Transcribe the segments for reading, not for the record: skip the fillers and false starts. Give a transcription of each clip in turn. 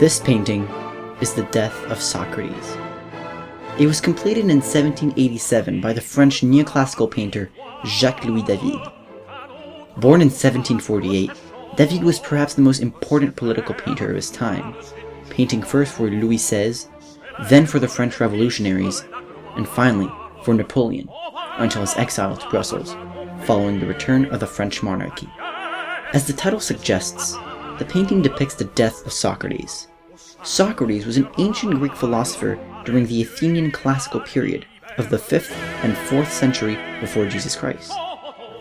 This painting is the Death of Socrates. It was completed in 1787 by the French neoclassical painter Jacques Louis David. Born in 1748, David was perhaps the most important political painter of his time, painting first for Louis XVI, then for the French revolutionaries, and finally for Napoleon, until his exile to Brussels, following the return of the French monarchy. As the title suggests, the painting depicts the death of Socrates. Socrates was an ancient Greek philosopher during the Athenian classical period of the 5th and 4th century before Jesus Christ.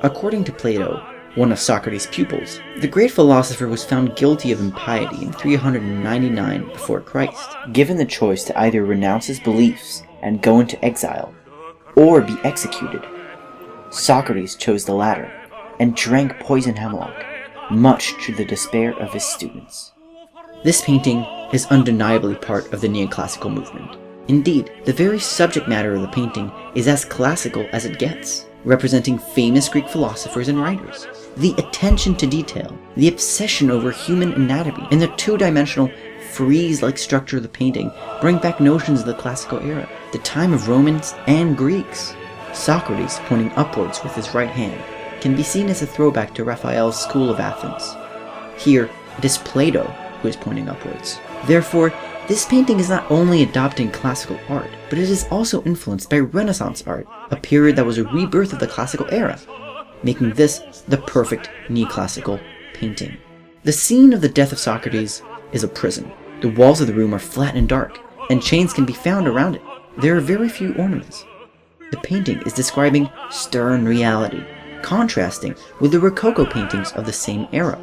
According to Plato, one of Socrates' pupils, the great philosopher was found guilty of impiety in 399 before Christ. Given the choice to either renounce his beliefs and go into exile, or be executed, Socrates chose the latter and drank poison hemlock, much to the despair of his students. This painting is undeniably part of the neoclassical movement. Indeed, the very subject matter of the painting is as classical as it gets, representing famous Greek philosophers and writers. The attention to detail, the obsession over human anatomy, and the two-dimensional frieze-like structure of the painting bring back notions of the classical era, the time of Romans and Greeks. Socrates pointing upwards with his right hand can be seen as a throwback to Raphael's school of Athens. Here, it is Plato who is pointing upwards. Therefore, this painting is not only adopting classical art, but it is also influenced by Renaissance art, a period that was a rebirth of the classical era, making this the perfect neoclassical painting. The scene of the death of Socrates is a prison. The walls of the room are flat and dark, and chains can be found around it. There are very few ornaments. The painting is describing stern reality, contrasting with the Rococo paintings of the same era.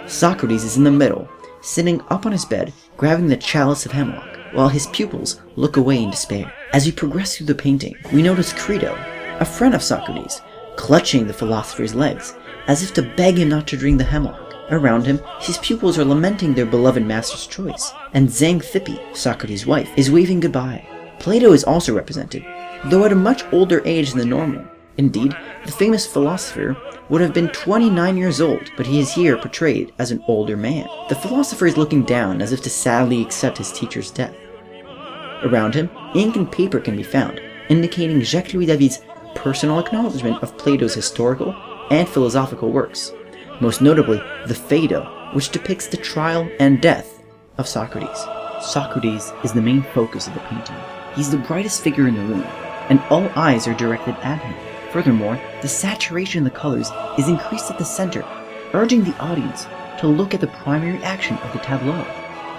Socrates is in the middle, sitting up on his bed, grabbing the chalice of hemlock, while his pupils look away in despair. As we progress through the painting, we notice Crito, a friend of Socrates, clutching the philosopher's legs, as if to beg him not to drink the hemlock. Around him, his pupils are lamenting their beloved master's choice, and Xanthippe, Socrates' wife, is waving goodbye. Plato is also represented, though at a much older age than normal. Indeed, the famous philosopher would have been 29 years old, but he is here portrayed as an older man. The philosopher is looking down as if to sadly accept his teacher's death. Around him, ink and paper can be found, indicating Jacques Louis David's personal acknowledgement of Plato's historical and philosophical works, most notably the Phaedo, which depicts the trial and death of Socrates. Socrates is the main focus of the painting. He's the brightest figure in the room, and all eyes are directed at him. Furthermore, the saturation in the colors is increased at the center, urging the audience to look at the primary action of the tableau.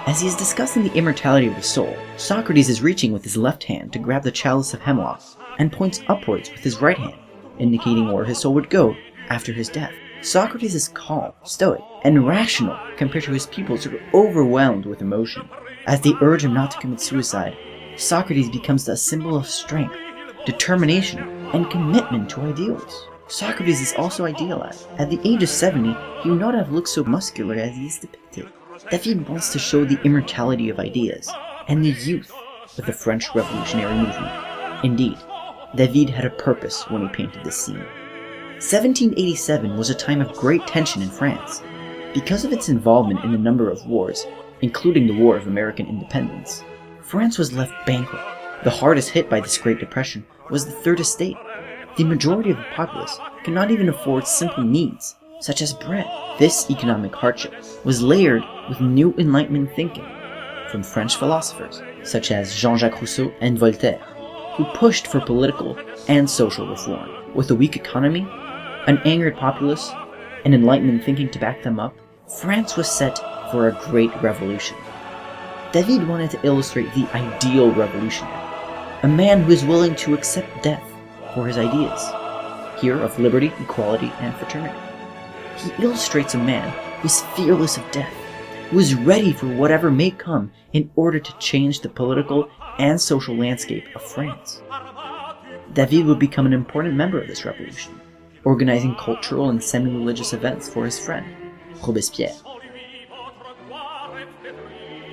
As he is discussing the immortality of the soul, Socrates is reaching with his left hand to grab the chalice of hemlock and points upwards with his right hand, indicating where his soul would go after his death. Socrates is calm, stoic, and rational compared to his pupils who are overwhelmed with emotion. As they urge him not to commit suicide, Socrates becomes a symbol of strength, determination, and commitment to ideals. Socrates is also idealized. At the age of 70, he would not have looked so muscular as he is depicted. David wants to show the immortality of ideas and the youth of the French revolutionary movement. Indeed, David had a purpose when he painted this scene. 1787 was a time of great tension in France. Because of its involvement in a number of wars, including the War of American Independence, France was left bankrupt. The hardest hit by this Great Depression was the Third Estate. The majority of the populace could not even afford simple needs, such as bread. This economic hardship was layered with new Enlightenment thinking from French philosophers, such as Jean-Jacques Rousseau and Voltaire, who pushed for political and social reform. With a weak economy, an angered populace, and Enlightenment thinking to back them up, France was set for a great revolution. David wanted to illustrate the ideal revolutionary, a man who is willing to accept death for his ideas, here of liberty, equality, and fraternity. He illustrates a man who is fearless of death, who is ready for whatever may come in order to change the political and social landscape of France. David would become an important member of this revolution, organizing cultural and semi-religious events for his friend, Robespierre.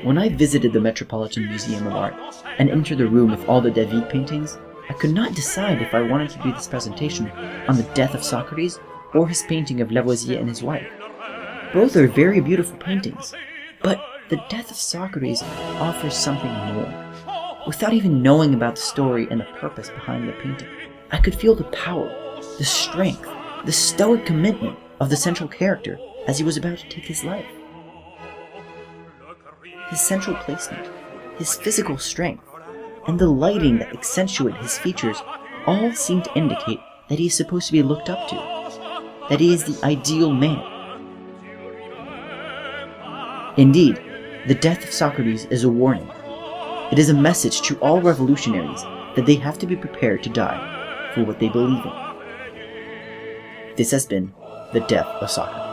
When I visited the Metropolitan Museum of Art and entered the room with all the David paintings, I could not decide if I wanted to do this presentation on the death of Socrates or his painting of Lavoisier and his wife. Both are very beautiful paintings, but The Death of Socrates offers something more. Without even knowing about the story and the purpose behind the painting, I could feel the power, the strength, the stoic commitment of the central character as he was about to take his life. His central placement, his physical strength, and the lighting that accentuate his features all seem to indicate that he is supposed to be looked up to, that he is the ideal man. Indeed, the Death of Socrates is a warning. It is a message to all revolutionaries that they have to be prepared to die for what they believe in. This has been the Death of Socrates.